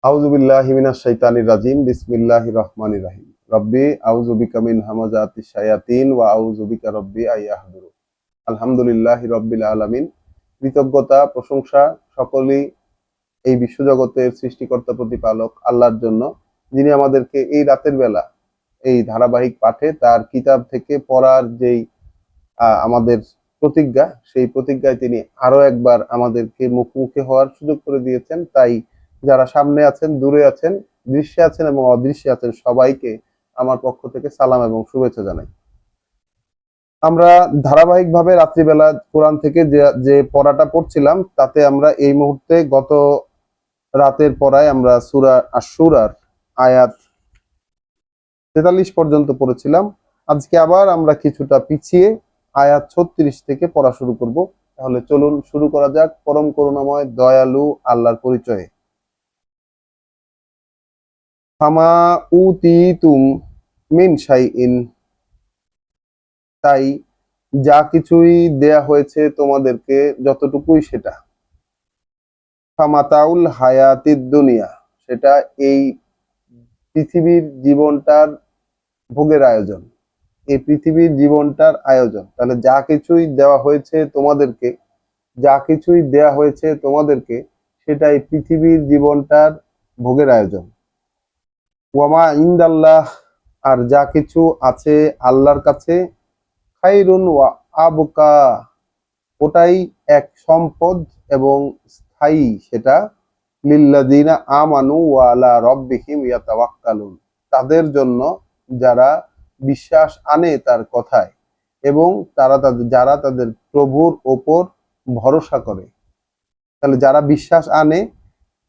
আউযু বিল্লাহি মিনাশ শাইতানির রাজিম বিসমিল্লাহির রহমানির রহিম রব্বি আউযু বিকা মিন হামাযাতিশ শায়াতিন ওয়া আউযু বিকা রব্বি আইয়াহদুরুন। আলহামদুলিল্লাহি রাব্বিল আলামিন। কৃতজ্ঞতা প্রশংসা সকলেই এই বিশ্বজগতের সৃষ্টিকর্তা প্রতিপালক আল্লাহর জন্য, যিনি আমাদেরকে এই রাতের বেলা এই ধারাবাহিক পাঠে তার কিতাব থেকে পড়ার যেই আমাদের প্রতিজ্ঞা, সেই প্রতিজ্ঞায় তিনি আরো একবার আমাদেরকে মুখোমুখি হওয়ার সুযোগ করে দিয়েছেন। তাই যারা সামনে আছেন, দূরে আছেন, দৃশ্যে আছেন এবং অদৃশ্যে আছেন, সবাইকে আমার পক্ষ থেকে সালাম এবং শুভেচ্ছা জানাই। আমরা ধারাবাহিকভাবে রাত্রিবেলা কোরআন থেকে যে যে পড়াটা পড়ছিলাম, তাতে আমরা এই মুহূর্তে গত রাতের পড়ায় আমরা সূরা আশ-শূরার আয়াত 43 পর্যন্ত পড়েছিলাম। আজকে আবার আমরা কিছুটা পিছিয়ে আয়াত 36 থেকে পড়া শুরু করব। তাহলে চলুন শুরু করা যাক পরম করুণাময় দয়ালু আল্লাহর পরিচয়ে। ফামা উতিতুম মিন শাইইন, তাই যা কিছুই দেয়া হয়েছে তোমাদেরকে, যতটুকুই সেটা। ফামাতাউল হায়াতিদ দুনিয়া, সেটা এই পৃথিবীর জীবনটার ভোগের আয়োজন, এই পৃথিবীর জীবনটার আয়োজন। তাহলে যা কিছুই দেওয়া হয়েছে তোমাদেরকে, যা কিছুই দেয়া হয়েছে তোমাদেরকে, সেটা এই পৃথিবীর জীবনটার ভোগের আয়োজন। ওয়ামা ইনদাল্লাহ, আর যা কিছু আছে আল্লাহর কাছে, খাইরুন ওয়া আবকা, ওটাই এক সম্পদ এবং স্থায়ী সেটা। লিল্লাযিনা আমানু ওয়া আলা রাব্বিহিম ইয়াতাওয়াক্কালুন, তাদের জন্য যারা বিশ্বাস আনে তার কথায় এবং যারা তাদের প্রভুর ওপর ভরসা করে। তাহলে যারা বিশ্বাস আনে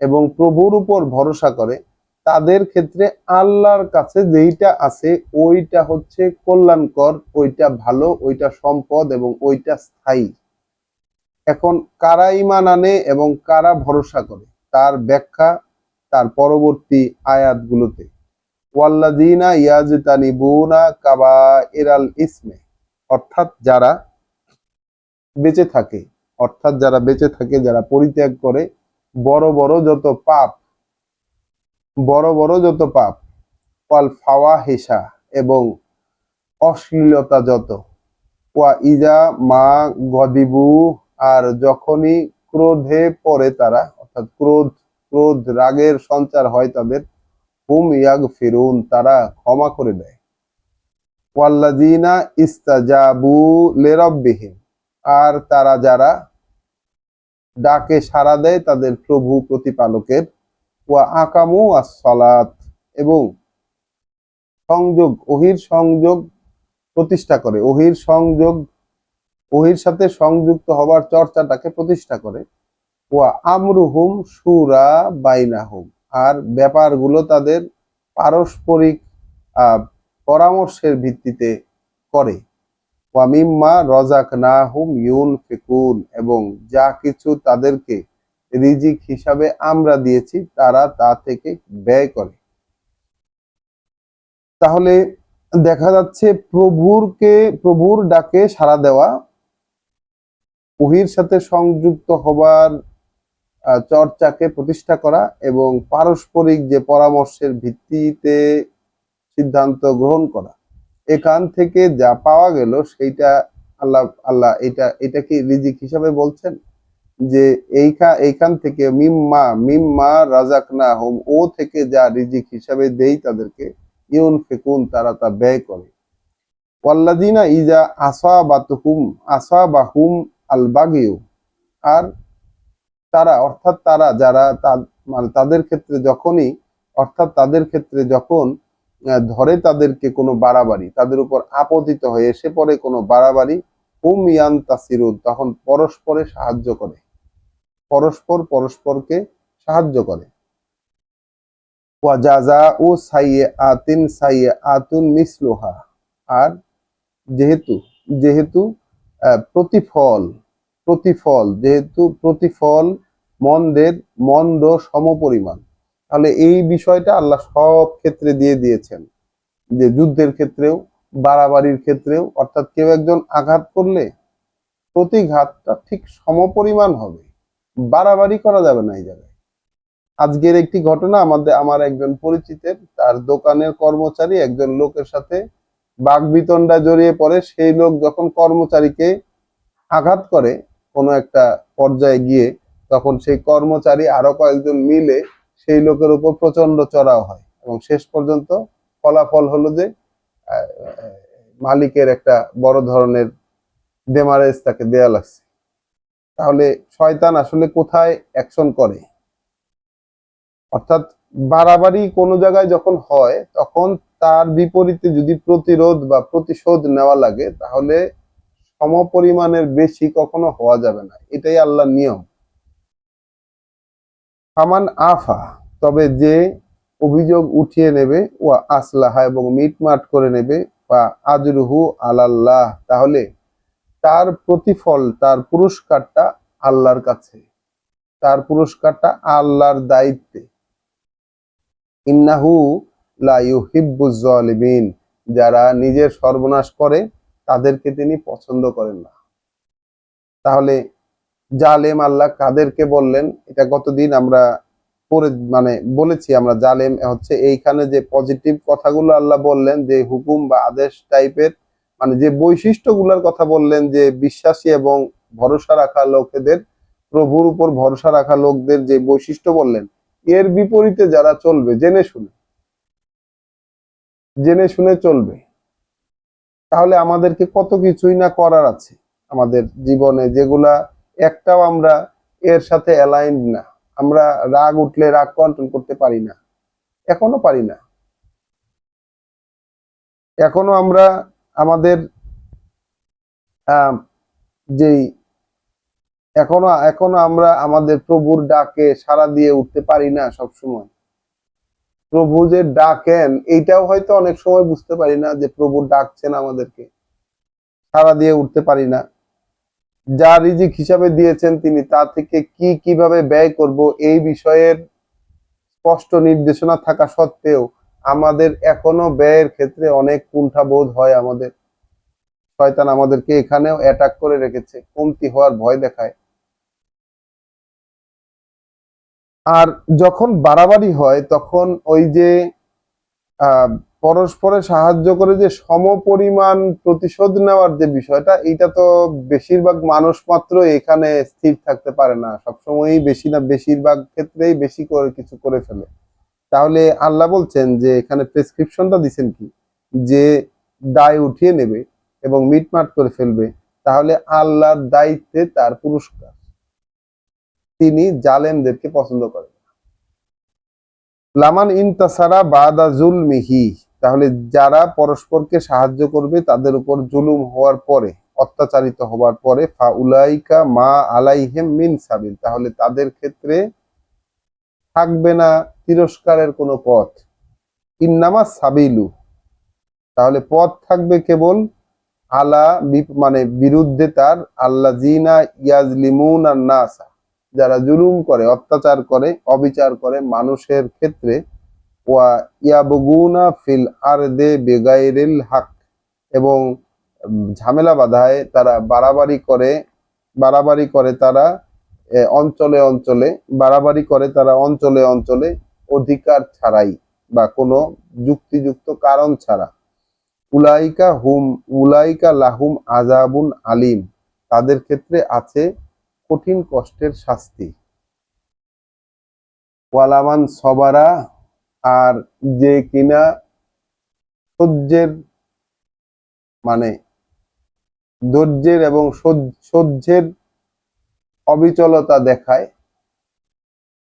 এবং প্রভুর উপর ভরসা করে, তাদের ক্ষেত্রে আল্লাহর কাছে যেইটা আছে ওইটা হচ্ছে কল্যাণকর, ওইটা ভালো, ওইটা সম্পদ এবং ওইটা স্থায়ী। এখন কারা ঈমান আনে এবং কারা ভরসা করে, তার ব্যাখ্যা তার পরবর্তী আয়াতগুলোতে। ওয়াল্লাযীনা ইয়াজতানিবুনা কাবাইরাল ইসমে, অর্থাৎ যারা বেঁচে থাকে, যারা পরিত্যাগ করে বড় বড় যত পাপ, ওয়াল ফাওয়াহিশা, এবং অশ্লীলতা যত, ওয়া ইজা মা গদিবু, আর যখনই ক্রোধে পড়ে তারা, অর্থাৎ ক্রোধ রাগের সঞ্চার হয় তাদের, হুম ইয়াগফিরুন, তারা ক্ষমা করে দেয়। ওয়াল্লাযীনা ইস্তাজাবু লিরাব্বিহিম, আর তারা যারা ডাকে সাড়া দেয় তাদের প্রভু প্রতিপালকের। ওয়া আকামু আস-সালাত, এবং ওহির সংযোগ প্রতিষ্ঠা করে, ওহির সাথে সংযুক্ত হবার চর্চাটাকে প্রতিষ্ঠা করে। ওয়া আমরুহুম শুরা বাইনাহুম, আর ব্যাপারগুলো তাদের পারস্পরিক পরামর্শের ভিত্তিতে করে। ওয়া মিম্মা রাযাকনাহুম ইউনফিকুন, এবং যা কিছু তাদেরকে রিজিক হিসাবে আমরা দিয়েছি তারা তা থেকে ব্যয় করে। তাহলে দেখা যাচ্ছে প্রভুর ডাকে সাড়া দেওয়া, ওহির সাথে সংযুক্ত হবার চর্চাকে প্রতিষ্ঠা করা এবং পারস্পরিক যে পরামর্শের ভিত্তিতে সিদ্ধান্ত গ্রহণ করা, এখান থেকে যা পাওয়া গেল সেইটা আল্লাহ এটাকে রিজিক হিসাবে বলছেন, যে এইখান থেকে মিম্মা রাযাকনাহুম, ও থেকে যা রিজিক হিসাবে দেই তাদেরকে, ইউনফিকুন, তারা তা ব্যয় করে। ওয়াল্লাযীনা ইজা আসাবাহুম আল বাগিয়ু, আর তারা, অর্থাৎ তারা যারা মানে তাদের ক্ষেত্রে যখনই, অর্থাৎ তাদের ক্ষেত্রে যখন ধরে তাদেরকে কোনো বাড়াবাড়ি, তাদের উপর আপতিত হয়ে এসে পড়ে কোনো বাড়াবাড়ি, হুম ইয়ানতাসিরুন, তখন পরস্পরকে সাহায্য করে। ওয়া জাযাউ সাইয়্যাতিন সাইয়্যাতুন মিসলুহা, আর যেহেতু যেহেতু প্রতিফল মন্দের মন্দ সমপরিমাণ, তাহলে এই বিষয়টা আল্লাহ সব ক্ষেত্রে দিয়ে দিয়েছেন, যে যুদ্ধের ক্ষেত্রেও, বাড়াবাড়ির ক্ষেত্রেও, অর্থাৎ কেউ একজন আঘাত করলে প্রতিঘাতটা ঠিক সমপরিমাণ হবে, বাড়াবাড়ি করা যাবে না এই জায়গায়। আজকের একটি ঘটনা, আমার একজন পরিচিতের, তার দোকানের কর্মচারী একজন লোকের সাথে বাকবিতণ্ডা জড়িয়ে পড়ে। সেই লোক যখন কর্মচারীকে আঘাত করে কোনো একটা পর্যায়ে গিয়ে, তখন সেই কর্মচারী আরো কয়েকজন মিলে সেই লোকের উপর প্রচন্ড চড়াও হয় এবং শেষ পর্যন্ত ফলাফল হলো যে আহ, মালিকের একটা বড় ধরনের ডেমারেজ তাকে দেয়া লাগছে। তাহলে শয়তান আসলে কোথায় অ্যাকশন করে? অর্থাৎ বাড়াবাড়ি কোনো জায়গায় যখন হয়, তখন তার বিপরীতে যদি প্রতিরোধ বা প্রতিশোধ নেওয়া লাগে, তাহলে সমপরিমাণের বেশি কখনো হওয়া যাবে না। এটাই আল্লাহর নিয়ম। ফামান আফা, তবে যে অভিযোগ উঠিয়ে নেবে, ও আসলাহা এবং মিটমাট করে নেবে, বা আজরুহু আলাল্লাহ, তাহলে তার প্রতিফল, তার পুরস্কারটা আল্লাহর কাছে, তার পুরস্কারটা আল্লাহর দায়িত্বে। ইন্নাহু লা ইউহিব্বুজ জালিমিন, যারা নিজের সর্বনাশ করে তাদেরকে তিনি পছন্দ করেন না। তাহলে জালেম আল্লাহ কাদেরকে বললেন, এটা গতদিন আমরা পড়ে বলেছি আমরা। জালেম হচ্ছে এইখানে যে পজিটিভ কথাগুলো আল্লাহ বললেন, যে হুকুম বা আদেশ টাইপের, যে বৈশিষ্ট্যগুলোর কথা বললেন, যে বিশ্বাসী এবং ভরসা রাখা লোকেদের, প্রভুর উপর ভরসা রাখা লোকদের যে বৈশিষ্ট্য বললেন, এর বিপরীতে যারা চলবে, জেনে শুনে চলবে, তাহলে আমাদেরকে কত কিছুই না করার আছে আমাদের জীবনে, যেগুলা একটাও আমরা এর সাথে অ্যালাইন্ড না। আমরা রাগ উঠলে রাগ কন্ট্রোল করতে পারি না, এখনো পারি না। এখনো আমরা আমাদের আহ যেই এখনো এখনো আমরা আমাদের প্রভুর ডাকে সাড়া দিয়ে উঠতে পারি না সব সময়। প্রভু যে ডাকেন, এইটাও হয়তো অনেক সময় বুঝতে পারি না, যে প্রভু ডাকছেন আমাদেরকে, সাড়া দিয়ে উঠতে পারি না। যা রিজিক হিসাবে দিয়েছেন তিনি, তা থেকে কিভাবে ব্যয় করব, এই বিষয়ের স্পষ্ট নির্দেশনা থাকা সত্ত্বেও আমাদের এখনো ব্যয়ের ক্ষেত্রে অনেক কুণ্ঠাবোধ হয়। আমাদের শয়তান আমাদেরকে এখানেও অ্যাটাক করে রেখেছে, কমতি হওয়ার ভয় দেখায়। আর যখন বাড়াবাড়ি হয়, তখন ওই যে আহ পরস্পরে সাহায্য করে যে সমপরিমাণ প্রতিশোধ নেওয়ার যে বিষয়টা, এটা তো বেশিরভাগ মানুষ মাত্র এখানে স্থির থাকতে পারে না, সবসময়ই বেশি না বেশিরভাগ ক্ষেত্রেই বেশি করে কিছু করে ফেলে। তাহলে আল্লাহ বলছেন যে এখানে প্রেসক্রিপশনটা দিচ্ছেন কি, যে দায় উঠিয়ে নেবে এবং মিটমাট করে ফেলবে, তাহলে আল্লাহর দায়িত্বে তার পুরস্কার। তিনি জালেমদেরকে পছন্দ করেন। লামান ইনতাসারা বাদা জুলমিহি, তাহলে যারা পরস্পরকে সাহায্য করবে তাদের উপর জুলুম হওয়ার পরে, অত্যাচারিত হওয়ার পরে, ফা উলাইকা মা আলাইহিম মিন সাবিল, তাহলে তাদের ক্ষেত্রে থাকবে না তিরস্কারের কোনো পথ। ইন্নামা সাবিলু, তাহলে পথ থাকবে কেবল আলা বিরুদ্ধে তার, আল্লাযিনা ইয়াজলিমুনা নাসা, যারা জুলুম করে, অত্যাচার করে, অবিচার করে মানুষের ক্ষেত্রে, ওয়া ইয়াবগুনা ফিল আরদে বিগাইরিল হক, এবং ঝামেলা বাধায় তারা বাড়াবাড়ি করে তারা অঞ্চলে অঞ্চলে, অঞ্চলে অঞ্চলে অধিকার ছাড়াই বা কোনো যুক্তিযুক্ত কারণ ছাড়া। উলাইকা লাহুম আযাবুন আলিম, তাদের ক্ষেত্রে আছে কঠিন কষ্টের শাস্তি। ওয়ালামান সবারা, আর যে কিনা সহ্যের মানে ধৈর্যের এবং সহ্যের অবিচলতা দেখায়,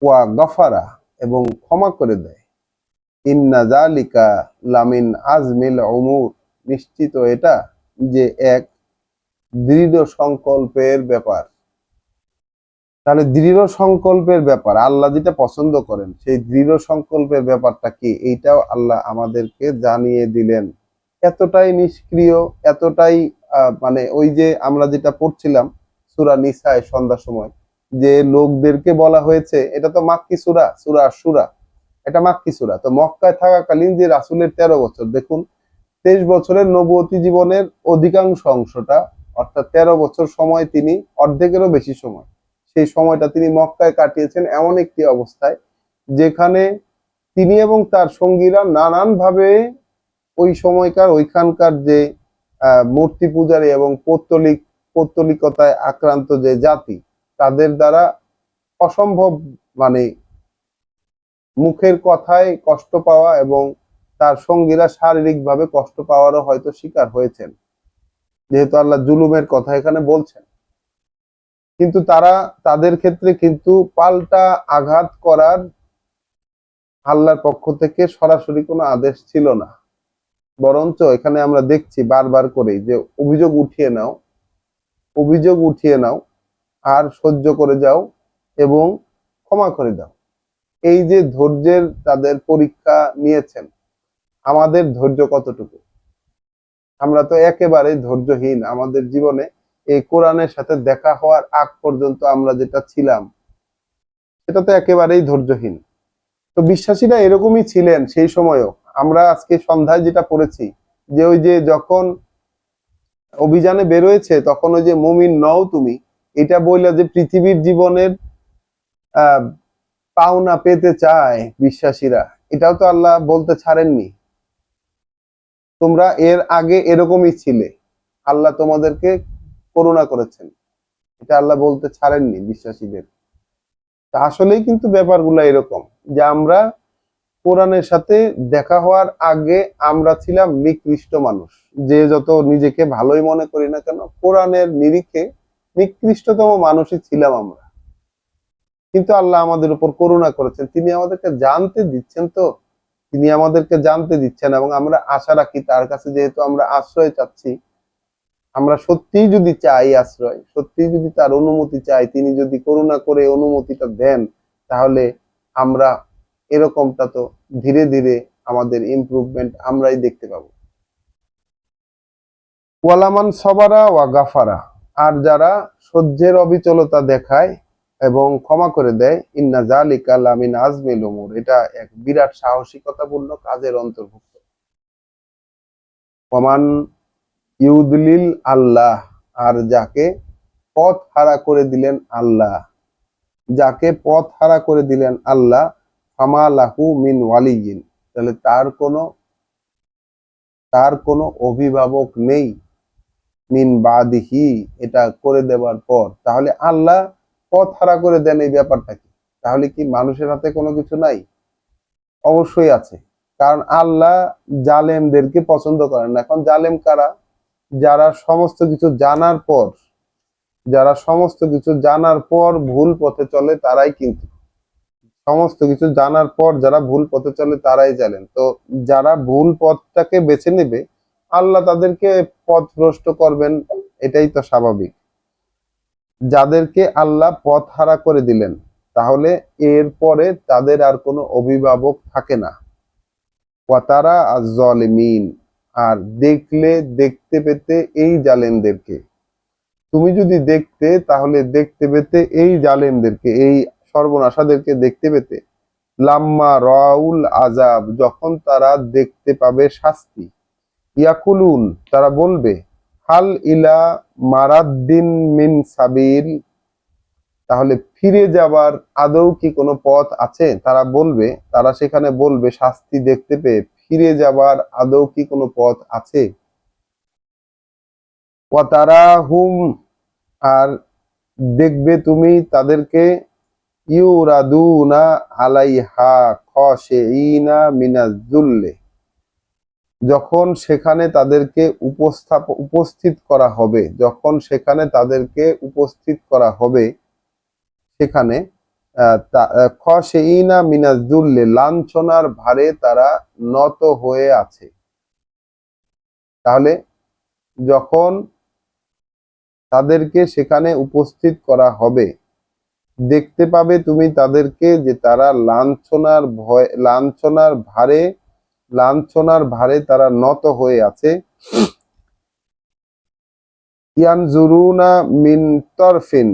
ওয়া গফারা, এবং ক্ষমা করে দেয়, ইন্না যালিকা লামিন আজমিল উমুর, নিশ্চিত এটা যে এক দৃঢ় সংকল্পের ব্যাপার। তাহলে দৃঢ় সংকল্পের ব্যাপার, আল্লাহ যেটা পছন্দ করেন সেই দৃঢ় সংকল্পের ব্যাপারটা কি, এইটাও আল্লাহ আমাদেরকে জানিয়ে দিলেন। এতটাই নিষ্ক্রিয়, এতটাই ওই যে আমরা যেটা পড়ছিলাম সূরা নিসায় সন্ধ্যার সময়, যে লোকদেরকে বলা হয়েছে, এটা তো মাক্কি সূরা, সূরা আশ-শূরা, এটা মাক্কি সূরা। তো মক্কায় থাকাকালীন যে রাসূলের 13 বছর, দেখুন 23 বছরের নবুয়তি জীবনের অধিকাংশ অংশটা, অর্থাৎ 13 বছর সময়, তিনি অর্ধেকেরও বেশি সময়, সেই সময়টা তিনি মক্কায় কাটিয়েছেন এমন একটি অবস্থায় যেখানে তিনি এবং তার সঙ্গীরা নানানভাবে ওই সময়কার ওইখানকার যে মূর্তি পূজারী এবং পৌত্তলিকতায় আক্রান্ত যে জাতি, তাদের দ্বারা অসম্ভব, মানে মুখের কথায় কষ্ট পাওয়া এবং তার সঙ্গীরা শারীরিকভাবে কষ্ট পাওয়ারও হয়তো শিকার হয়েছেন, যেহেতু আল্লাহ জুলুমের কথা এখানে বলছেন। কিন্তু তাদের ক্ষেত্রে কিন্তু পাল্টা আঘাত করার আল্লাহর পক্ষ থেকে সরাসরি কোনো আদেশ ছিল না। বরঞ্চ এখানে আমরা দেখছি বারবার করেই যে অভিযোগ উঠিয়ে নাও আর সহ্য করে যাও এবং ক্ষমা করে দাও। এই যে ধৈর্যের তাদের পরীক্ষা নিয়েছেন, আমাদের ধৈর্য কতটুকু? আমরা তো একেবারেই ধৈর্যহীন। আমাদের জীবনে এই কোরআনের সাথে দেখা হওয়ার আগ পর্যন্ত আমরা যেটা ছিলাম সেটা তো একেবারেই ধৈর্যহীন। তো বিশ্বাসীরা এরকমই ছিলেন সেই সময়ও। আমরা আজকে সন্ধ্যায় যেটা পড়েছি যে ওই যে যখন অভিযানে বেরোয়েছে তখন ওই যে মুমিন নও তুমি, এটা বললে যে পৃথিবীর জীবনের আহ পাওনা পেতে চায় বিশ্বাসীরা, এটাও তো আল্লাহ বলতে ছাড়েননি। তোমরা এর আগে এরকমই ছিলে, আল্লাহ তোমাদেরকে করুণা করেছেন, এটা আল্লাহ বলতে ছাড়েননি বিশ্বাসীদের। তা আসলেই কিন্তু ব্যাপারগুলো এরকম যে আমরা কোরআনের সাথে দেখা হওয়ার আগে আমরা ছিলাম নিকৃষ্ট মানুষ। যে যত নিজেকে ভালোই মনে করি না কেন, কোরআনের নিরিখে নিকৃষ্টতম মানুষই ছিলাম আমরা। কিন্তু আল্লাহ আমাদের উপর করুণা করেছেন, তিনি আমাদেরকে জানতে দিচ্ছেন। তো তিনি আমাদেরকে জানতে দিচ্ছেন এবং আমরা আশা রাখি তার কাছে, যেহেতু আমরা আশ্রয় চাচ্ছি, আমরা সত্যিই যদি চাই আশ্রয়, সত্যিই যদি তার অনুমতি চাই, তিনি যদি করুণা করে অনুমতিটা দেন, তাহলে আমরা এরকমটা তো ধীরে ধীরে আমাদের ইমপ্রুভমেন্ট আমরাই দেখতে পাবো। ওয়ালামান সবারা ওয়া গাফারা, আর যারা সহ্যের অবিচলতা দেখায় এবং ক্ষমা করে দেয়, ইন্না যালিকা লামিন আজমিল উমুর, এটা এক বিরাট সাহসিকতাপূর্ণ কাজের অন্তর্ভুক্ত। ওমান ইউদলিল আল্লাহ, আর যাকে পথ হারা করে দিলেন আল্লাহ, যাকে পথ হারা করে দিলেন আল্লাহ, ফামা লাহু মিন ওয়ালিয়িন, তাহলে তার কোনো অভিভাবক নেই, মিন বাদিহি, এটা করে দেওয়ার পর। তাহলে আল্লাহ পথ হারা করে দেন, এই ব্যাপারটা কি? তাহলে কি মানুষের হাতে কোনো কিছু নাই? অবশ্যই আছে। কারণ আল্লাহ জালেমদেরকে পছন্দ করেন না। এখন জালেম কারা? যারা সমস্ত কিছু জানার পর, ভুল পথে চলে, তারাই কিন্তু সমস্ত কিছু জানার পর যারা ভুল পথে চলে তারাই জানেন। তো যারা ভুল পথটাকে বেছে নেবে, আল্লাহ তাদেরকে পথ ভ্রষ্ট করবেন, এটাই তো স্বাভাবিক। যাদেরকে আল্লাহ পথ হারা করে দিলেন, তাহলে এরপরে তাদের আর কোনো অভিভাবক থাকে না। ওয়াতারা আজ-জালিমিন, আর দেখতে পেতে এই জালেমদেরকে, তুমি যদি দেখতে, তাহলে দেখতে পেতে এই জালেমদেরকে, এই সর্বনাশাদেরকে দেখতে পেতে। লাম্মা রাউল আজাব, যখন তারা দেখতে পাবে শাস্তি। ইয়াকুলুন, তারা বলবে, হাল ইলা মারাদ্দিন মিন সাবিল, তাহলে ফিরে যাবার আদৌ কি কোনো পথ আছে? তারা সেখানে বলবে, শাস্তি দেখতে পেয়ে ফিরে যাবার আদৌ কি কোনো পথ আছে? ওয়া তারাহুম, আর দেখবে তুমি তাদেরকে, ইউরাদুনা আলাইহা খাশিঈনা মিনাজ যুল্লি, যখন সেখানে তাদেরকে উপস্থিত করা হবে, সেখানে খাশিঈনা মিনাজ যুল্লি, লাঞ্ছনার ভারে তারা নত হয়ে আছে। তাহলে যখন তাদেরকে সেখানে উপস্থিত করা হবে, দেখতে পাবে তুমি তাদেরকে যে তারা লাঞ্ছনার ভারে তারা নত হয়ে আছে। ইয়ানজুরুনা মিন তরফিন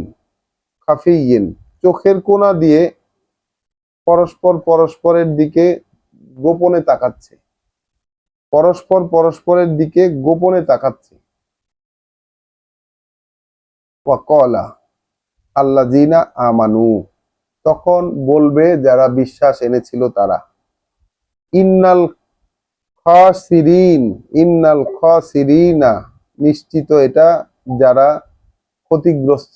খাফিয়্যিন, চোখের কোণা দিয়ে পরস্পরের দিকে গোপনে তাকাচ্ছে, পরস্পরের দিকে গোপনে তাকাচ্ছে। ওয়াকালা আল্লাযিনা আমানু, তখন বলবে যারা বিশ্বাস এনেছিল তারা, ইন্নাল খাসিরিন, ইন্নাল খাসিরিনা, নিশ্চিত এটা যারা ক্ষতিগ্রস্ত,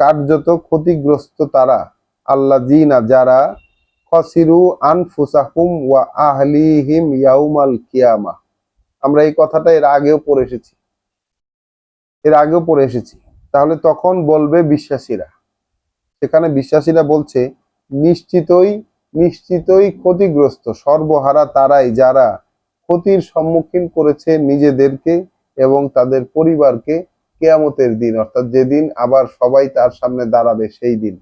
কার্যত ক্ষতিগ্রস্ত তারা, আল্লাযিনা যারা, খাসিরু আনফুসাহুম ওয়া আহলিহিম ইয়াউমাল কিয়ামা। আমরা এই কথাটা এর আগেও পড়ে এসেছি। তাহলে তখন বলবে বিশ্বাসীরা, সেখানে বিশ্বাসীরা বলছে নিশ্চিতই নিশ্চিতই ক্ষতিগ্রস্ত সর্বহারা তারাই যারা ক্ষতির সম্মুখীন করেছে নিজেদেরকে এবং তাদের পরিবারকে কিয়ামতের দিন, অর্থাৎ যেদিন আবার সবাই তার সামনে দাঁড়াবে সেই দিন।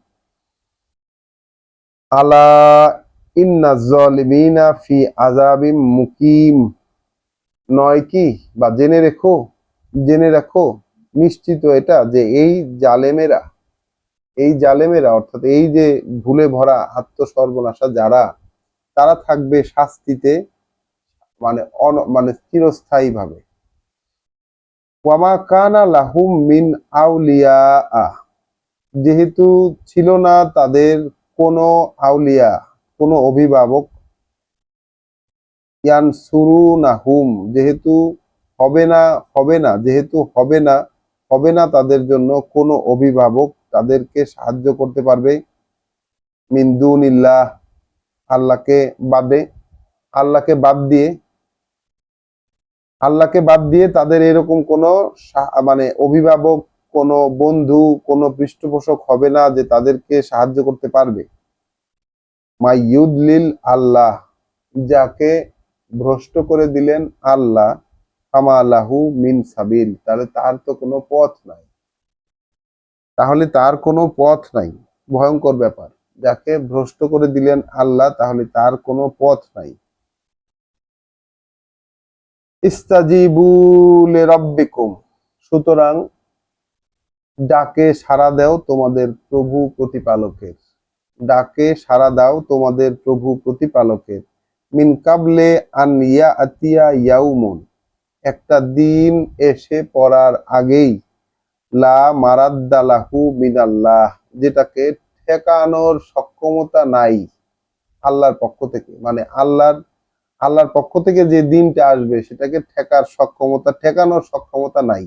আলা ইন্নাজ জালিমিনা ফি আযাবিম মুকিম, নয় কি, বা জেনে রাখো নিশ্চিত এটা যে এই জালেমেরা অর্থাৎ এই যে ভুলে ভরা আত্মসর্বনাশা যারা, তারা থাকবে শাস্তিতে, মানে চিরস্থায়ী ভাবে। ওয়ামা কানা লাহুম মিন আউলিয়া, যেহেতু ছিল না তাদের কোনো আউলিয়া, কোনো অভিভাবক, ইয়ানসুরুনাহুম, যেহেতু হবে না তাদের জন্য কোনো অভিভাবক তাদেরকে সাহায্য করতে পারবে, মিন দুনিল্লাহ, আল্লাহকে বাদে, আল্লাহকে বাদ দিয়ে আল্লাহকে বাদ দিয়ে তাদের এরকম কোনো মানে অভিভাবক, কোনো বন্ধু, কোনো পৃষ্ঠপোষক হবে না যে তাদেরকে সাহায্য করতে পারবে। মাইয়ুদলিল আল্লাহ, যাকে ভ্রষ্ট করে দিলেন আল্লাহ, ফামা লাহু মিন সাবিল, তাহলে তার কোনো পথ নাই। ভয়ঙ্কর ব্যাপার, যাকে ভ্রষ্ট করে দিলেন আল্লাহ তাহলে তার কোনো পথ নাই। ইস্তাজিবু লিরাব্বিকুম, সুতরাং ডাকে সাড়া দাও তোমাদের প্রভু প্রতিপালকের, ডাকে সাড়া দাও তোমাদের প্রভু প্রতিপালকের। মিন কাবলে আন ইয়াতিয়া ইয়াউমুন, একটা দিন এসে পড়ার আগেই, লা মারাদ্দা লাহু মিনাল্লাহ, যেটাকে ঠেকানোর সক্ষমতা নাই আল্লাহর পক্ষ থেকে, মানে আল্লাহর পক্ষ থেকে যে দিনটা আসবে সেটাকে ঠেকানোর সক্ষমতা নাই।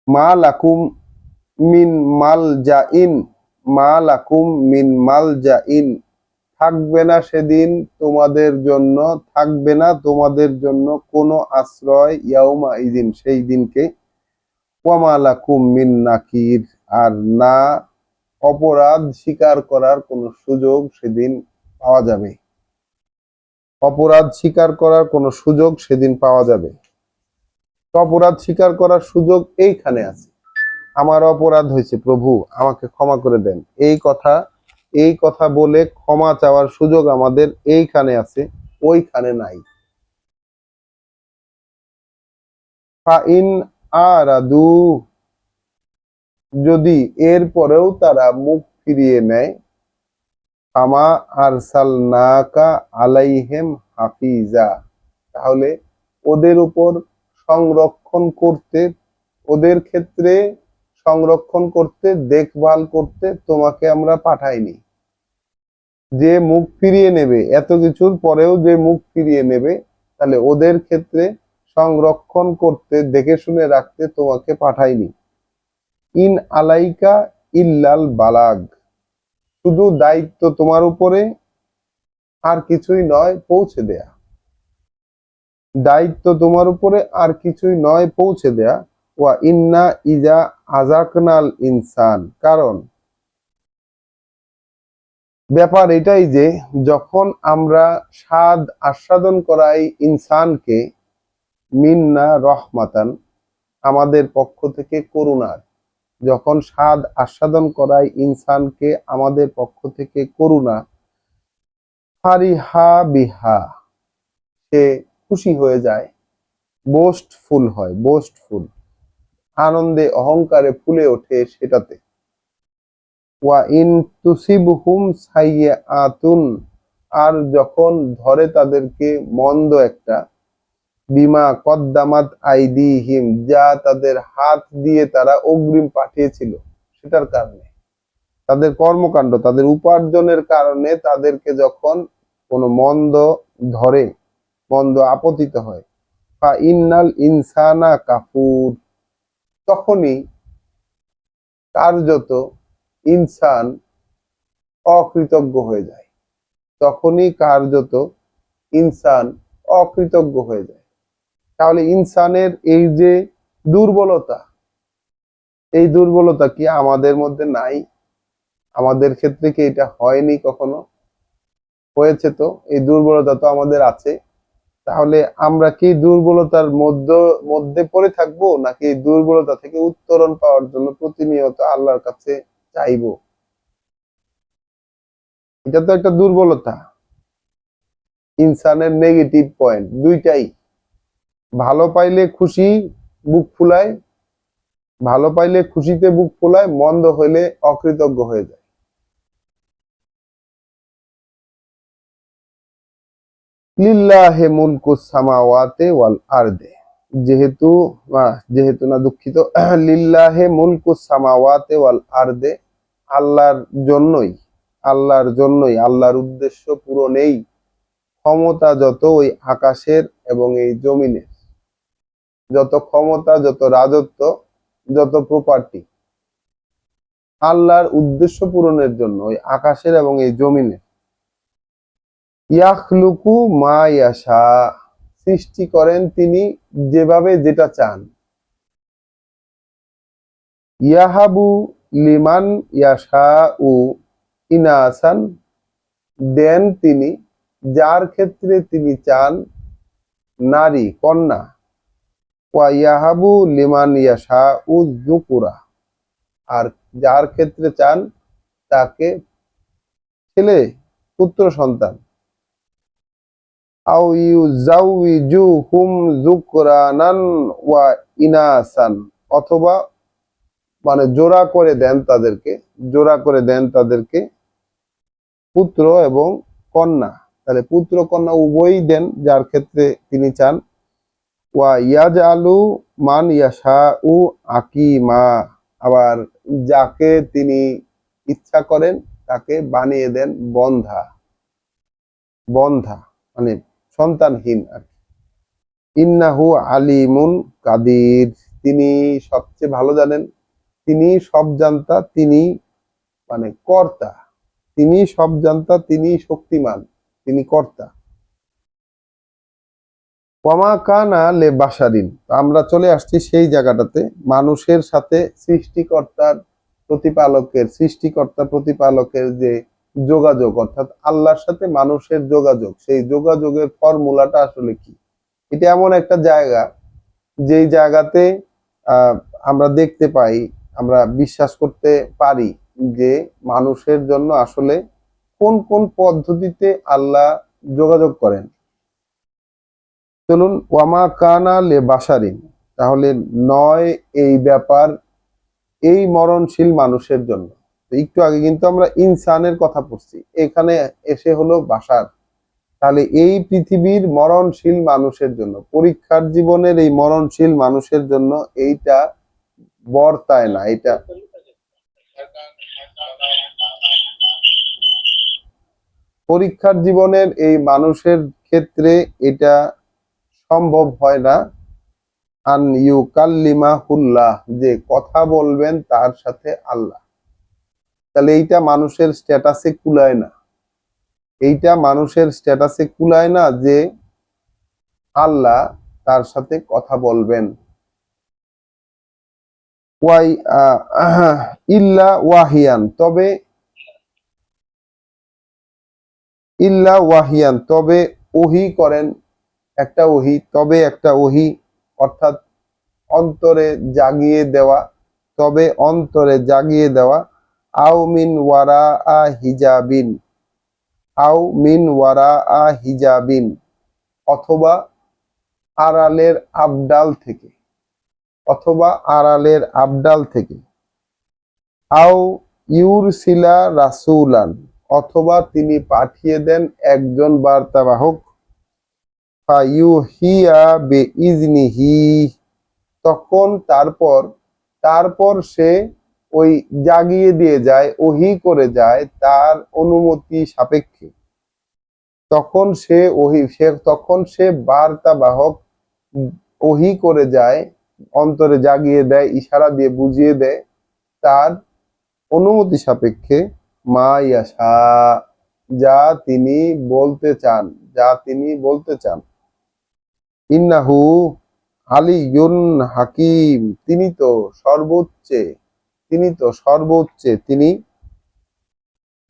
মা লাকুম মিন মালজাইন, মা লাকুম মিন মালজাইন, থাকবে না তোমাদের জন্য কোনো আশ্রয়, ইয়াউমা ইদিন, সেই দিনকে, ওয়ামা লাকুম মিন নাকির, আর না অপরাধ স্বীকার করার কোনো সুযোগ সেদিন পাওয়া যাবে, অপরাধ স্বীকার করার কোনো সুযোগ সেদিন পাওয়া যাবে। অপরাধ স্বীকার করার সুযোগ এইখানে আছে, আমার অপরাধ হয়েছে প্রভু আমাকে ক্ষমা করে দেন, এই কথা বলে ক্ষমা চাওয়ার সুযোগ আমাদের এইখানে আছে, ওইখানে নাই। ফাইন আরাদু, যদি এর পরেও তারা মুখ ফিরিয়ে নেয়, আমা আরসালনাকা আলাইহিম হাফিজা, তাহলে ওদের উপর সংরক্ষণ করতে, ওদের ক্ষেত্রে সংরক্ষণ করতে, দেখভাল করতে তোমাকে আমরা পাঠাইনি। যে মুখ ফিরিয়ে নেবে, এত কিছুর পরেও যে মুখ ফিরিয়ে নেবে, তাহলে ওদের ক্ষেত্রে সংরক্ষণ করতে, দেখে শুনে রাখতে তোমাকে পাঠাইনি। ইন আলাইকা ইল্লাল বালাগ, শুধু দায়িত্ব তোমার উপরে, আর কিছুই নয় পৌঁছে দেয়া, দায়িত্ব তোমার উপরে আর কিছুই নয় পৌঁছে দেয়া। ওয়া ইন্না ইজা আযাকনাল ইনসান, কারণ ব্যাপার এটাই যে যখন আমরা স্বাদ আস্বাদন করাই ইনসানকে, মিন্না রহমাতান, আমাদের পক্ষ থেকে করুণার, যখন স্বাদ আস্বাদন করাই ইনসানকে আমাদের পক্ষ থেকে করুণা, ফারিহা বিহা, সে খুশি হয়ে যায়, বোস্টফুল, আনন্দে অহংকারে ফুলে ওঠে সেটাতে। ওয়া ইন তুসিবহুম সাইয়্যাতুন, আর যখন ধরে তাদেরকে মন্দ একটা, বিমা কদ্দামাত আইদিহিম, যা তাদের হাত দিয়ে তারা অগ্রিম পাঠিয়েছিল, সেটার কারণে, তাদের কর্মকাণ্ড, তাদের উপার্জনের কারণে তাদেরকে যখন কোনো মন্দ ধরে, মন্দ আপতিত হয়, ফা ইন্নাল ইনসানা কাফুর, তখনই কার্যত ইনসান অকৃতজ্ঞ হয়ে যায়, তখনই কার্যত ইনসান অকৃতজ্ঞ হয়ে যায়। তাহলে ইনসানের এই যে দুর্বলতা, এই দুর্বলতা কি আমাদের মধ্যে নাই? আমাদের ক্ষেত্রে কি এটা হয়নি কখনো? হয়েছে তো, এই দুর্বলতা তো আমাদের আছে। তাহলে আমরা কি দুর্বলতার মধ্যে পড়ে থাকবো, নাকি এই দুর্বলতা থেকে উত্তরণ পাওয়ার জন্য প্রতিনিয়ত আল্লাহর কাছে চাইবো? এটা তো একটা দুর্বলতা, ইনসানের নেগেটিভ পয়েন্ট দুইটাই। ভালো পাইলে খুশি, বুক ফুলায়, ভালো পাইলে খুশিতে বুক ফুলায়, মন্দ হইলে অকৃতজ্ঞ হয়ে যায়। লিল্লাহে মুলকুস সামাওয়াতে ওয়াল আরদে, যেহেতু যেহেতু না, দুঃখিত, লিল্লাহে মুলকুস সামাওয়াতে ওয়াল আরদে, আল্লাহর জন্যই, আল্লাহর জন্যই, আল্লাহর উদ্দেশ্য পূরণেই ক্ষমতা যত ওই আকাশের এবং এই জমিনের, যত ক্ষমতা, যত রাজত্ব, যত প্রপার্টি, আল্লাহর উদ্দেশ্য পূরণের জন্য ওই আকাশের এবং এই জমিনের। ইয়াখলুকু মা ইয়াশা, সৃষ্টি করেন তিনি যেভাবে যেটা চান। ইয়াহাবু লিমান ইয়াশাউ ইনাসান, দেন তিনি যার ক্ষেত্রে তিনি চান নারী, কন্যা। ওয়া ইয়াহাবু লিমান ইয়াশাউ যুকুরা, আর যার ক্ষেত্রে চান তাকে ছেলে, পুত্র সন্তান। আও ইউজাউইজুহুম যুকরানান ওয়া ইনাসান, অথবা মানে জোড়া করে দেন তাদেরকে, জোড়া করে দেন তাদেরকে পুত্র এবং কন্যা। তাহলে পুত্র কন্যা উভয়ই দেন যার ক্ষেত্রে তিনি চান। ওয়া ইয়াজআলু মান ইয়াশাউ আকিমা, আবার যাকে তিনি ইচ্ছা করেন তাকে বানিয়ে দেন বন্ধা, বন্ধা মানে সন্তানহীন আর কি। ইন্নাহু আলিমুন কাদির, তিনি সবচেয়ে ভালো জানেন, তিনি সব জানতা, তিনি মানে কর্তা, তিনি সব জানতা, তিনি শক্তিমান, তিনি কর্তা। ওয়ামা কানা লে বাশারিন, আমরা চলে আসছি সেই জায়গাটাতে, মানুষের সাথে সৃষ্টিকর্তার প্রতিপালকের, সৃষ্টিকর্তা প্রতিপালকের যে যোগাযোগ, অর্থাৎ আল্লাহর সাথে মানুষের যোগাযোগ, সেই যোগাযোগের ফর্মুলাটা আসলে কি? এটা এমন একটা জায়গা, যেই জায়গাতে আহ আমরা দেখতে পাই, আমরা বিশ্বাস করতে পারি যে মানুষের জন্য আসলে কোন কোন পদ্ধতিতে আল্লাহ যোগাযোগ করেন। চলুন, ওয়ামা কানা লে বাশারিন, তাহলে নয় এই ব্যাপার এই মরণশীল মানুষের জন্য। একটু আগে কিন্তু আমরা ইনসানের কথা পড়ছি, এখানে এসে হলো বাশার। তাহলে এই পৃথিবীর মরণশীল মানুষের জন্য, পরীক্ষার জীবনের এই মরণশীল মানুষের জন্য এইটা বর্তায় না, এটা পরীক্ষার জীবনের এই মানুষের ক্ষেত্রে এটা সম্ভব হয় না। আন ইউকাল্লিমাহুল্লাহ, যে কথা বলবেন তার সাথে আল্লাহ। তাহলে এইটা মানুষের স্ট্যাটাসে কুলায় না, এইটা মানুষের স্ট্যাটাসে কুলায় না যে আল্লাহ তার সাথে কথা বলবেন। ওয়াই ইল্লা ওয়াহিয়ান, তবে ইল্লা ওয়াহিয়ান, তবে ওহি করেন, একটা ওহি, তবে একটা ওহি, অর্থাৎ অন্তরে জাগিয়ে দেওয়া, তবে অন্তরে জাগিয়ে দেওয়া। আও মিন ওয়ারা হিজাবিন, আও মিন ওয়ারা হিজাবিন, অথবা আড়ালের আবডাল থেকে, অথবা আড়ালের আবডাল থেকে। আও ইউরসিলা রাসূলান, অথবা তিনি পাঠিয়ে দেন একজন বার্তাবাহক। ফায়ুহিয়া বিইজনিহি, তখন তারপর সে ওই জাগিয়ে দিয়ে যায়, ওহী করে যায় তার অনুমতি সাপেক্ষে, তখন সে বার্তা বাহক ওহী করে যায়, অন্তরে জাগিয়ে দেয়, ইশারা দিয়ে বুঝিয়ে দেয় তার অনুমতি সাপেক্ষে, মা ইয়াশা, যা তিনি বলতে চান, যা তিনি বলতে চান। ইন্নাহু আলিয়ুন হাকিম, তিনি তো সর্বোচ্চে, তিনি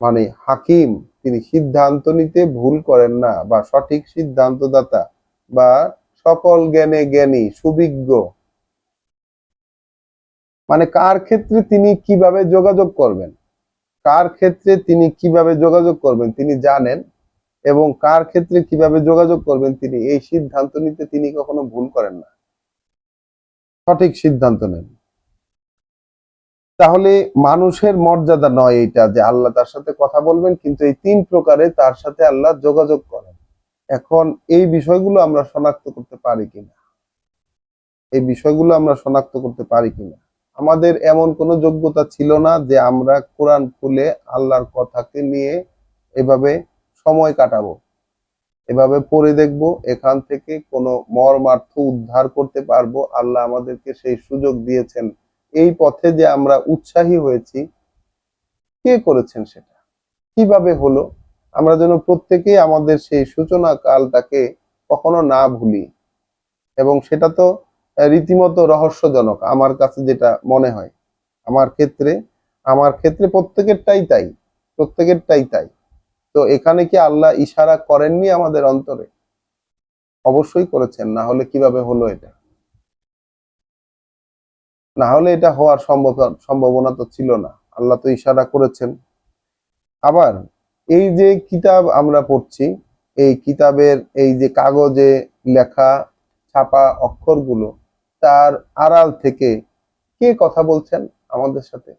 মানে হাকিম, তিনি সিদ্ধান্ত নিতে ভুল করেন না, বা সঠিক সিদ্ধান্তদাতা, বা সকল জ্ঞানে জ্ঞানী, সুবিজ্ঞ। মানে কার ক্ষেত্রে তিনি কিভাবে যোগাযোগ করবেন, কার ক্ষেত্রে তিনি কিভাবে যোগাযোগ করবেন তিনি জানেন, এবং কার ক্ষেত্রে কিভাবে যোগাযোগ করবেন তিনি এই সিদ্ধান্ত নিতে তিনি কখনো ভুল করেন না, সঠিক সিদ্ধান্ত নেন। তাহলে মানুষের মর্যাদা নয় এটা যে আল্লাহ তার সাথে কথা বলবেন, কিন্তু এই 3 প্রকারে তার সাথে আল্লাহ যোগাযোগ করেন। এখন এই বিষয়গুলো আমরা শনাক্ত করতে পারি কিনা, এই বিষয়গুলো আমরা শনাক্ত করতে পারি কিনা। আমাদের এমন কোনো যোগ্যতা ছিল না যে আমরা কোরআন খুলে আল্লাহর কথাকে নিয়ে এভাবে সময় কাটাবো, এভাবে পড়ে দেখব, এখান থেকে কোনো মর্মার্থ উদ্ধার করতে পারবো। আল্লাহ আমাদেরকে সেই সুযোগ দিয়েছেন। এই পথে যে আমরা উৎসাহী হয়েছি, কে করেছেন সেটা, কিভাবে হলো, আমরা যেন প্রত্যেকেই আমাদের সেই সূচনা কালটাকে কখনো না ভুলি। এবং সেটা তো রীতিমতো রহস্যজনক আমার কাছে যেটা মনে হয়। আমার ক্ষেত্রে প্রত্যেকেরটাই তাই। তো এখানে কি আল্লাহ ইশারা করেননি আমাদের অন্তরে? অবশ্যই করেছেন, না হলে কিভাবে হলো এটা? না হলে এটা হওয়ার সম্ভাবনা তো ছিল না। আল্লাহ তো ইশারা করেছেন। আবার এই যে কিতাব আমরা পড়ছি, এই কিতাবের এই যে কাগজে লেখা ছাপা অক্ষরগুলো, তার আড়াল থেকে কে কথা বলছেন আমাদের সাথে?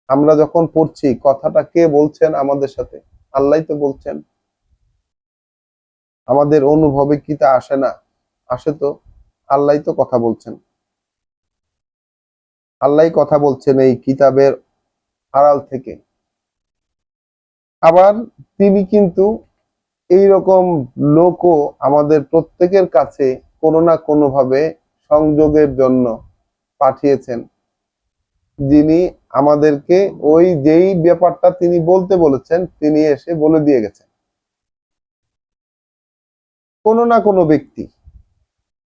আমরা যখন পড়ছি, কথাটা কে বলছেন আমাদের সাথে? আল্লাহই তো বলছেন। আমাদের অনুভবে কি তা আসে না? আসে তো। আল্লাহই তো কথা বলছেন, আল্লাহই কথা বলছেন এই কিতাবের আড়াল থেকে। আবার তিনি কিন্তু এইরকম লোকও আমাদের প্রত্যেকের কাছে কোনো না কোনো ভাবে সংযোগের জন্য পাঠিয়েছেন, যিনি আমাদেরকে ওই যেই ব্যাপারটা তিনি বলতে বলেছেন তিনি এসে বলে দিয়ে গেছেন। কোনো না কোনো ব্যক্তি,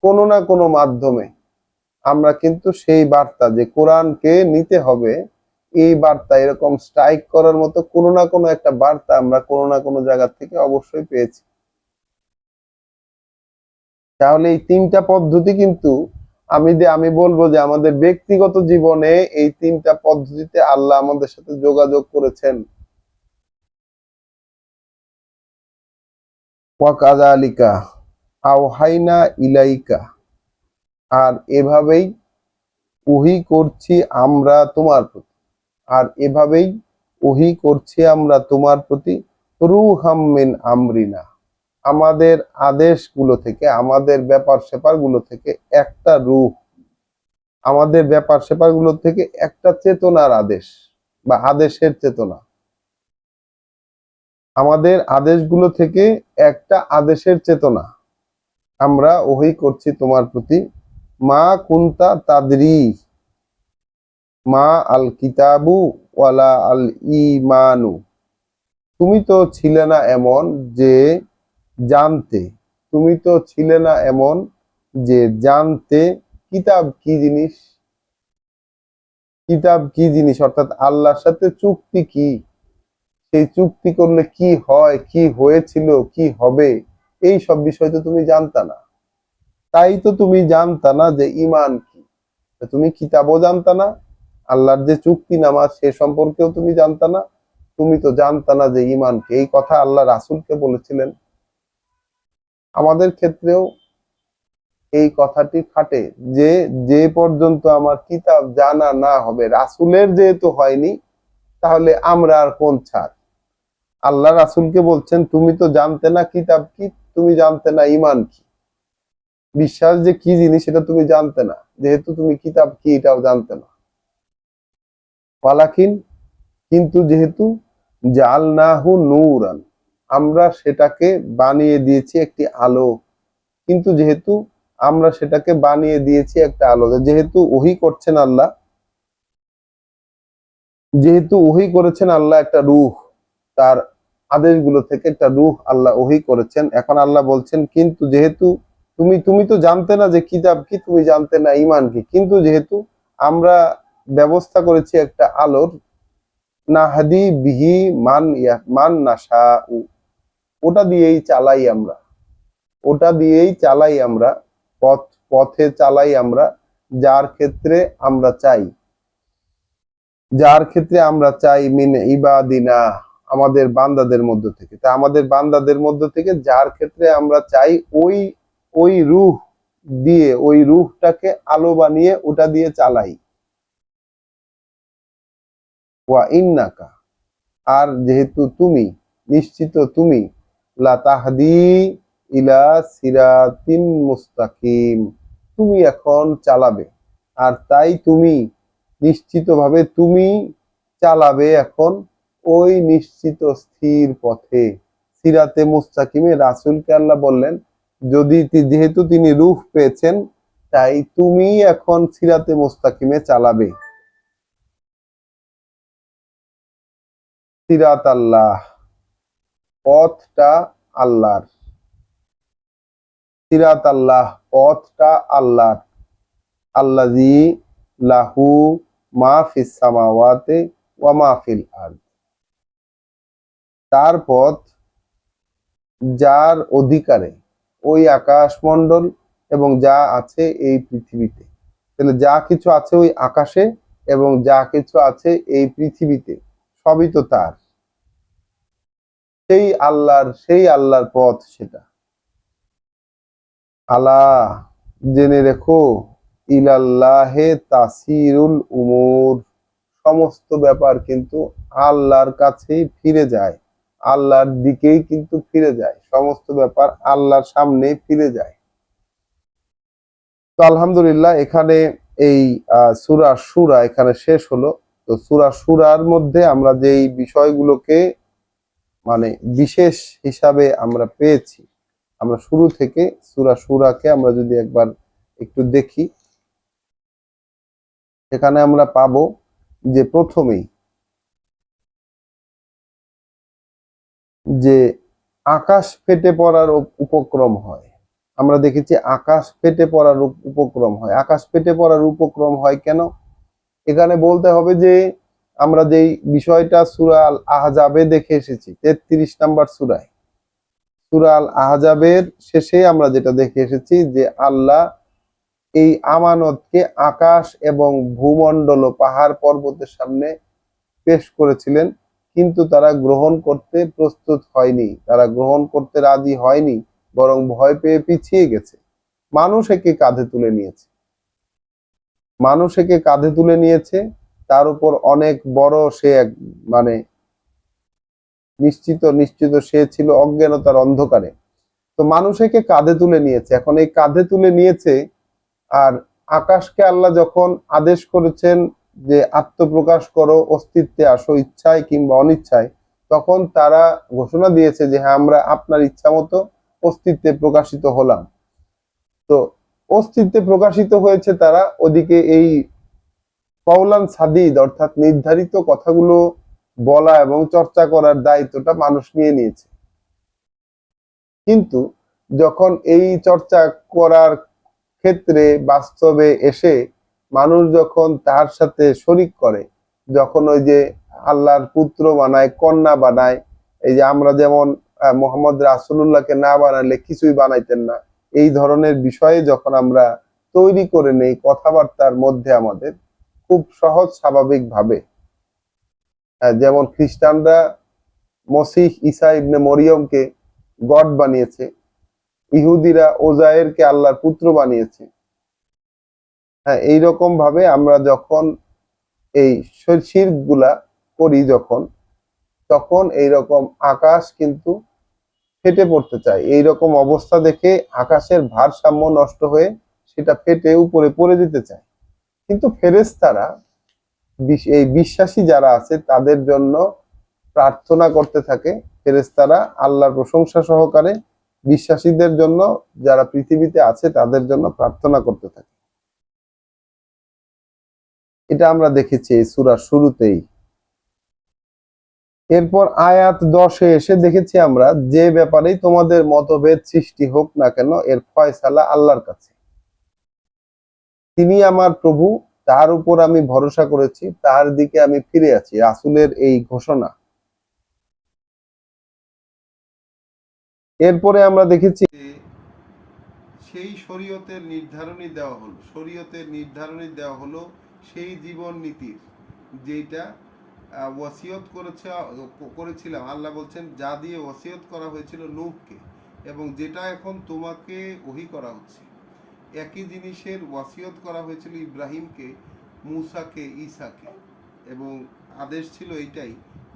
কোনো না কোনো মাধ্যমে আমরা কিন্তু সেই বার্তা যে কোরআনকে নিতে হবে, এই বার্তা এরকম স্ট্রাইক করার মতো কোনো না কোনো একটা বার্তা আমরা কোনো না কোনো জায়গা থেকে অবশ্যই পেয়েছি। তাহলে এই 3টা পদ্ধতি কিন্তু আমি বলবো যে আমাদের ব্যক্তিগত জীবনে এই 3টা পদ্ধতিতে আল্লাহ আমাদের সাথে যোগাযোগ করেছেন। ওয়াকাযালিকা আওহাইনা ইলাইকা, আর এভাবেই ওহী করছি আমরা তোমার প্রতি, আর এভাবেই ওহী করছি আমরা তোমার প্রতি, রূহাম মিন আমরিনা, আমাদের আদেশগুলো থেকে, আমাদের ব্যাপার স্যাপারগুলো থেকে একটা রূহ, আমাদের ব্যাপার স্যাপারগুলো থেকে একটা চেতনার আদেশ বা আদেশের চেতনা, আমাদের আদেশগুলো থেকে একটা আদেশের চেতনা আমরা ওহী করছি তোমার প্রতি। মা কুনতা তাদরি মা আল কিতাবু ওয়ালা আল ঈমানু, তুমি তো ছিলে না এমন যে জানতে, তুমি তো ছিলে না এমন যে জানতে কিতাব কি জিনিস, কিতাব কি জিনিস অর্থাৎ আল্লাহর সাথে চুক্তি কি, সেই চুক্তি করলে কি হয়, কি হয়েছিল, কি হবে, এই সব বিষয় তো তুমি জানতা না। তাই তো তুমি জানতা না যে ঈমান কি, তুমি কিতাবও জানতা না, আল্লাহর যে চুক্তি নামা সে সম্পর্কেও তুমি জানতা না, তুমি তো জানতা না যে ঈমান কি। এই কথা আল্লাহ রাসূলকে বলেছিলেন। আমাদের ক্ষেত্রেও এই কথাটি খাটে যে যে পর্যন্ত আমার কিতাব জানা না হবে, রাসূলের যেহেতু হয়নি, তাহলে আমরা আর কোন ছাড়। আল্লাহ রাসূলকে বলছেন তুমি তো জানতে না কিতাব কি, তুমি জানতে না ঈমান কি, বিশ্বাস যে কি জিনিস সেটা তুমি জানতে না, যেহেতু তুমি কিতাব কি এটাও জানতে না। ওয়ালাকিন কিন্তু যেহেতু জালনাহু নূরান আমরা সেটাকে বানিয়ে দিয়েছি একটি আলো, কিন্তু যেহেতু আমরা সেটাকে বানিয়ে দিয়েছি একটা আলো, যেহেতু ওহী করছেন আল্লাহ, যেহেতু ওহী করেছেন আল্লাহ একটা রূহ, তার আদেশগুলো থেকে একটা রূহ আল্লাহ ওহী করেছেন। এখন আল্লাহ বলছেন কিন্তু যেহেতু তুমি তুমি তো জানতে না যে কিতাব কি, তুমি জানতে না ঈমান কি, কিন্তু যেহেতু আমরা ব্যবস্থা করেছি একটা আলোর, নাহদি বিহি মান নাশাউ, ওটা দিয়েই চালাই আমরা, ওটা দিয়েই চালাই আমরা, পথ পথে চালাই আমরা যার ক্ষেত্রে আমরা চাই, যার ক্ষেত্রে আমরা চাই মিন ইবাদিনা, আমাদের বান্দাদের মধ্য থেকে। তা আমাদের বান্দাদের মধ্য থেকে যার ক্ষেত্রে আমরা চাই ওই ওই রূহ দিয়ে, ওই রূহটাকে আলো বানিয়ে ওটা দিয়ে চালাই। ওয়া ইন্নাকা, আর যেহেতু তুমি, নিশ্চিত তুমি, লা তাহদি ইলা সিরাতিন মুস্তাকিম, তুমি এখন চালাবে, আর তাই তুমি নিশ্চিতভাবে তুমি চালাবে এখন ওই নিশ্চিত স্থির পথে। সিরাতে মুস্তাকিমে রাসূলকে আল্লাহ বললেন যদি যেহেতু তিনি রূহ পেয়েছেন, তাই তুমি এখন সিরাতে মুস্তাকিমে চালাবে। সিরাত আল্লাহ, পথটা আল্লাহর, সিরাত আল্লাহ, পথটা আল্লাহর, আল্লাযী লাহু মা ফিস সামাওয়াতি ওয়া মা ফিল আরদ, তার পথ যার অধিকারে ওই আকাশমণ্ডল এবং যা আছে এই পৃথিবীতে। তাহলে যা কিছু আছে ওই আকাশে এবং যা কিছু আছে এই পৃথিবীতে সবই তো তার, সেই আল্লাহর পথ সেটা। আলা, জেনে রেখো, ইলাল্লাহে তাসিরুল উমুর, সমস্ত ব্যাপার কিন্তু আল্লাহর কাছেই ফিরে যায়, আল্লাহর দিকেই কিন্তু ফিরে যায়, সমস্ত ব্যাপার আল্লাহর সামনে ফিরে যায়। তো আলহামদুলিল্লাহ এখানে এই সূরা শুরা এখানে শেষ হলো। তো সূরা শুরার মধ্যে আমরা যেই বিষয়গুলোকে মানে বিশেষ হিসাবে আমরা পেয়েছি, আমরা শুরু থেকে সূরা শুরাকে আমরা যদি একবার একটু দেখি, সেখানে আমরা পাবো যে প্রথমেই যে আকাশ ফেটে পড়ার উপক্রম হয়। আমরা দেখেছি আকাশ ফেটে পড়ার উপক্রম হয়। আকাশ ফেটে পড়ার উপক্রম হয় কেন? এখানে বলতে হবে যে আমরা যেই বিষয়টা সূরা আল আহজাবে দেখে এসেছি, ৩৩ নাম্বার সূরায়, সূরা আল আহজাবের শেষে আমরা যেটা দেখে এসেছি যে আল্লাহ এই আমানতকে আকাশ এবং ভূমণ্ডল ও পাহাড় পর্বতের সামনে পেশ করেছিলেন, কিন্তু তারা গ্রহণ করতে প্রস্তুত হয়নি, তারা গ্রহণ করতে রাজি হয়নি, বরং ভয় পেয়ে পিছিয়ে গেছে। মানুষ একে কাঁধে তুলে নিয়েছে, মানুষ একে কাঁধে তুলে নিয়েছে, তার উপর অনেক বড় সে এক মানে নিশ্চিত নিশ্চিত সে ছিল অজ্ঞানতার অন্ধকারে। তো মানুষ একে কাঁধে তুলে নিয়েছে, এখন এই কাঁধে তুলে নিয়েছে। আর আকাশকে আল্লাহ যখন আদেশ করেছেন যে আত্মপ্রকাশ করো, অস্তিত্বে আসো, ইচ্ছায় কিংবা অনিচ্ছায়, তখন তারা ঘোষণা দিয়েছে যে হ্যাঁ আমরা আপনার ইচ্ছা মতো অস্তিত্বে প্রকাশিত হলাম। তো অস্তিত্বে প্রকাশিত হয়েছে তারা, ওদিকে এই কওলান সাদিদ অর্থাৎ নির্ধারিত কথাগুলো বলা এবং চর্চা করার দায়িত্বটা মানুষ নিয়ে নিয়েছে। কিন্তু যখন এই চর্চা করার ক্ষেত্রে বাস্তবে এসে মানুষ যখন তার সাথে শরিক করে, যখন ওই যে আল্লাহর পুত্র বানায়, কন্যা বানায়, এই যে আমরা যেমন মোহাম্মদ রাসূলুল্লাহকে না বানালে কিছুই বানাইতেন না, এই ধরনের বিষয়ে যখন আমরা তৈরি করে নেই কথাবার্তার মধ্যে আমাদের খুব সহজ স্বাভাবিক ভাবে, যেমন খ্রিস্টানরা মসিহ ঈসা ইবনে মরিয়মকে গড বানিয়েছে, ইহুদিরা ওজায়েরকে আল্লাহর পুত্র বানিয়েছে। হ্যাঁ, এইরকম ভাবে আমরা যখন এই শিরক গুলা করি যখন, তখন এইরকম আকাশ কিন্তু ফেটে পড়তে চায়। এইরকম অবস্থা দেখে আকাশের ভারসাম্য নষ্ট হয়ে সেটা ফেটে উপরে পড়ে যেতে চায়। কিন্তু ফেরেশতারা এই বিশ্বাসী যারা আছে তাদের জন্য প্রার্থনা করতে থাকে ফেরেশতারা আল্লাহর প্রশংসা সহকারে বিশ্বাসীদের জন্য, যারা পৃথিবীতে আছে তাদের জন্য প্রার্থনা করতে থাকে। এটা আমরা দেখেছি এই সূরার শুরুতেই। এরপর আয়াত 10-এ এসে দেখেছি আমরা, যে ব্যাপারেই তোমাদের মতভেদ সৃষ্টি হোক না কেন এর ফয়সালা আল্লাহর কাছে। তিনি আমার প্রভু, তার উপর আমি ভরসা করেছি, তার দিকে আমি ফিরে আছি। রাসূলের এই ঘোষণা। এরপরে আমরা দেখেছি সেই শরীয়তের নির্ধারণী দেওয়া হলো, শরীয়তের নির্ধারণী দেওয়া হলো সেই জীবন নীতির যেটা ওয়াসিয়ত করেছিলাম। আল্লাহ বলছেন যা দিয়ে ওয়াসিয়ত করা হয়েছিল নূহকে, এবং যেটা এখন তোমাকে ওহী করা হচ্ছে। একই জিনিসের ওয়াসিয়ত করা হয়েছিল ইব্রাহিমকে, মূসাকে, ঈসাকে, এবং আদেশ ছিল এইটাই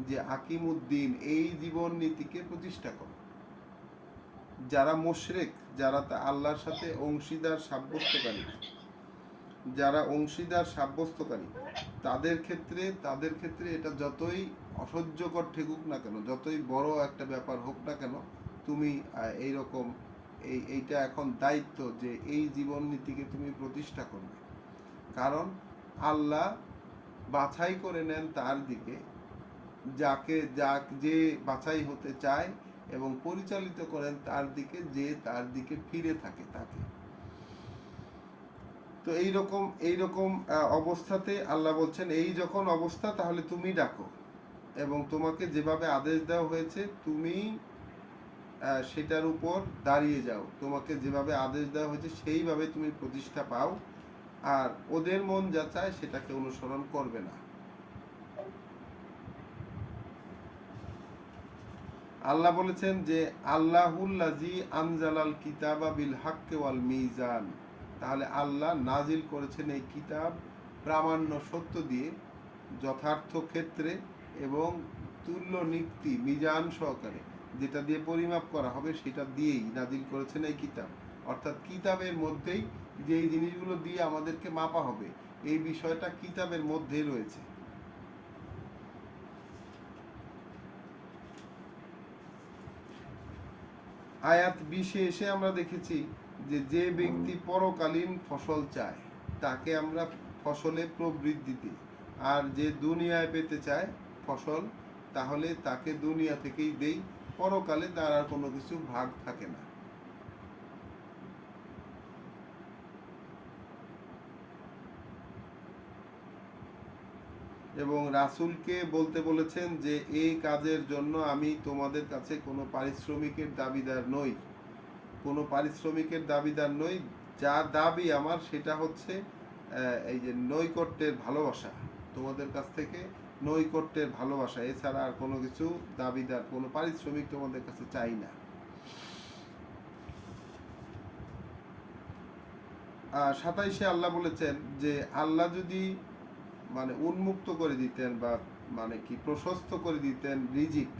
যে আকিমুদ্দিন, এই জীবন নীতিকে প্রতিষ্ঠা করো। যারা মুশরিক, যারা আল্লাহর সাথে অংশীদার সাব্যস্তকারী, যারা অংশীদার সাব্যস্তকারী, তাদের ক্ষেত্রে এটা যতই অসহ্যকর ঠেকুক না কেন, যতই বড় একটা ব্যাপার হোক না কেন, তুমি এইরকম এইটা এখন দায়িত্ব যে এই জীবন নীতিকে তুমি প্রতিষ্ঠা করবে। কারণ আল্লাহ বাছাই করে নেন তার দিকে যে বাছাই হতে চায়, এবং পরিচালিত করেন তার দিকে যে তার দিকে ফিরে থাকে তাকে। তো এইরকম অবস্থাতে আল্লাহ বলছেন, এই যখন অবস্থা তাহলে তুমি ডাকো, এবং তোমাকে যেভাবে আদেশ দেওয়া হয়েছে তুমি সেটার উপর দাঁড়িয়ে যাও। তোমাকে যেভাবে আদেশ দেওয়া হয়েছে সেইভাবে তুমি প্রতিষ্ঠা পাও, আর ওদের মন যা চায় সেটাকে অনুসরণ করবে না। আল্লাহ বলেছেন যে আল্লাহুল্লাযী আনজালাল কিতাবা বিল হাক্কি ওয়াল মিজান, তাহলে আল্লাহ নাজিল করেছেন এই কিতাব প্রামাণ্য সত্য দিয়ে, যথার্থ ক্ষেত্রে এবং তুল্য নীতি মিজান সহকারে, যেটা দিয়ে পরিমাপ করা হবে সেটা দিয়েই নাজিল করেছেন এই কিতাব। অর্থাৎ কিতাবের মধ্যেই যেই জিনিসগুলো দিয়ে আমাদেরকে মাপা হবে, এই বিষয়টা কিতাবের মধ্যেই রয়েছে। আয়াত 20-এ এসে আমরা দেখেছি যে ব্যক্তি পরকালীন ফসল চায় তাকে আমরা ফসলে প্রবৃদ্ধি দিই, আর যে দুনিয়ায় পেতে চায় ফসল তাহলে তাকে দুনিয়া থেকেই দেই, পরকালে তার আর কোনো কিছু ভাগ থাকে না। এবং রাসূলকে বলতে বলেছেন যে এই কাজের জন্য আমি তোমাদের কাছে কোনো পারিশ্রমিকের দাবিদার নই, কোনো পারিশ্রমিকের দাবিদার নই। যা দাবি আমার সেটা হচ্ছে এই যে নৈকট্যের ভালোবাসা, তোমাদের কাছ থেকে নৈকট্যের ভালোবাসা, এছাড়া আর কোনো কিছু দাবিদার, কোনো পারিশ্রমিক তোমাদের কাছে চাই না। 27-এ আল্লাহ বলেছেন যে আল্লাহ যদি উন্মুক্ত করে দিতেন বা প্রশস্ত করে দিতেন রিজিক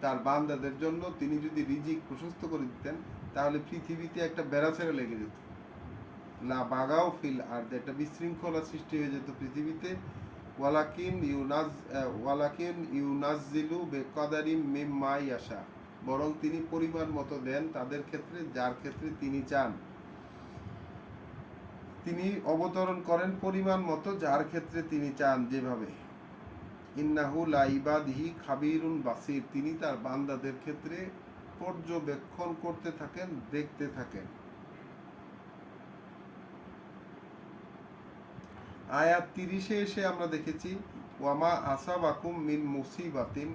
তার বান্দাদের জন্য, তিনি যদি রিজিক প্রশস্ত করে দিতেন তাহলে পৃথিবীতে একটা বেড়াচেরা লেগে যেত, লা বাগাও ফিল আর একটা বিশৃঙ্খলা সৃষ্টি হয়ে যেত পৃথিবীতে। ওয়ালাকিন ইউনাজ্জিলু বিকাদারিম মিম্মা ইয়াশা, বরং তিনি পরিমাণ মতো দেন তাদের ক্ষেত্রে যার ক্ষেত্রে তিনি চান। তিনি অবতরণ করেন পরিমাণ মতো যার ক্ষেত্রে তিনি চান যেভাবে। ইন্নাহু লা ইবাদিহি খাবিরুন বাসির, তিনি তার বান্দাদের ক্ষেত্রে পর্যবেক্ষণ করতে থাকেন, দেখতে থাকেন। আয়াত 30-এ এসে আমরা দেখেছি ওয়ামা আসাবাকুম মিন মুসিবাতিন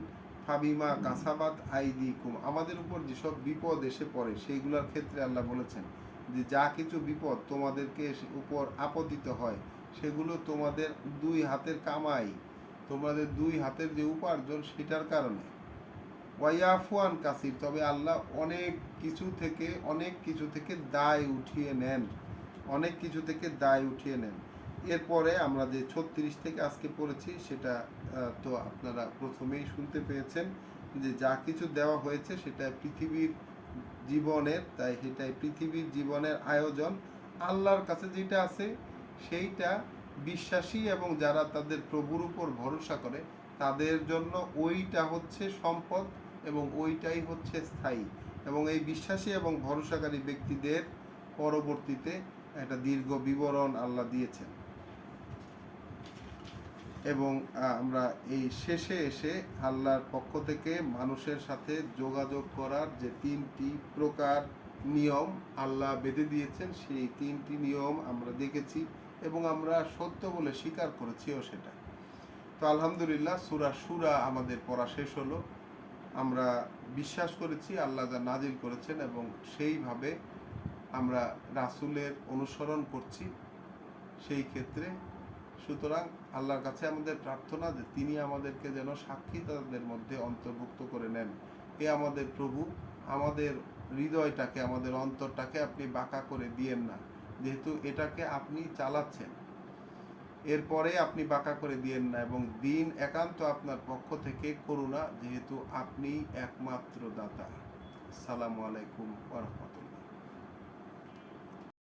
ফাবিমা কাসাবাত আইদিকুম, আমাদের উপর যেসব বিপদ এসে পড়ে সেইগুলোর ক্ষেত্রে আল্লাহ বলেছেন যে যা কিছু বিপদ তোমাদেরকে উপর আপতিত হয় সেগুলো তোমাদের দুই হাতের কামাই, তোমাদের দুই হাতের যে উপার্জন সেটার কারণে। ওয়াইয়াফুয়ান কাসির, তবে আল্লাহ অনেক কিছু থেকে দায় উঠিয়ে নেন, অনেক কিছু থেকে দায় উঠিয়ে নেন। এরপরে আমরা যে 36 থেকে আজকে পড়েছি সেটা তো আপনারা প্রথমেই শুনতে পেয়েছেন যে যা কিছু দেওয়া হয়েছে সেটা পৃথিবীর জীবনের, তাই সেটাই পৃথিবীর জীবনের আয়োজন। আল্লাহর কাছে যেটা আছে সেইটা বিশ্বাসী এবং যারা তাদের প্রভুর উপর ভরসা করে তাদের জন্য ওইটা হচ্ছে সম্পদ এবং ওইটাই হচ্ছে স্থায়ী। এবং এই বিশ্বাসী এবং ভরসাকারী ব্যক্তিদের পরবর্তীতে একটা দীর্ঘ বিবরণ আল্লাহ দিয়েছেন। এবং আমরা এই শেষে এসে আল্লাহর পক্ষ থেকে মানুষের সাথে যোগাযোগ করার যে 3টি প্রকার নিয়ম আল্লাহ বেঁধে দিয়েছেন, সেই 3টি নিয়ম আমরা দেখেছি এবং আমরা সত্য বলে স্বীকার করেছিও সেটা। তো আলহামদুলিল্লাহ, সূরা শুরা আমাদের পড়া শেষ হলো। আমরা বিশ্বাস করেছি আল্লাহ যা নাজিল করেছেন এবং সেইভাবে আমরা রাসূলের অনুসরণ করছি সেই ক্ষেত্রে। সুতরাং আল্লাহর কাছে আমাদের প্রার্থনা যে তিনি আমাদেরকে যেন সাক্ষী তাদের মধ্যে অন্তর্ভুক্ত করে নেন। এ আমাদের প্রভু, আমাদের হৃদয়টাকে, আমাদের অন্তরটাকে আপনি বাঁকা করে দিয়েন না, যেহেতু এটাকে আপনি চালাচ্ছেন, এরপরে আপনি বাঁকা করে দিয়েন না, এবং দিন একান্ত আপনার পক্ষ থেকে করুণা, যেহেতু আপনি একমাত্র দাতা। আসসালামু আলাইকুম ওয়া রাহমাতুল্লাহ।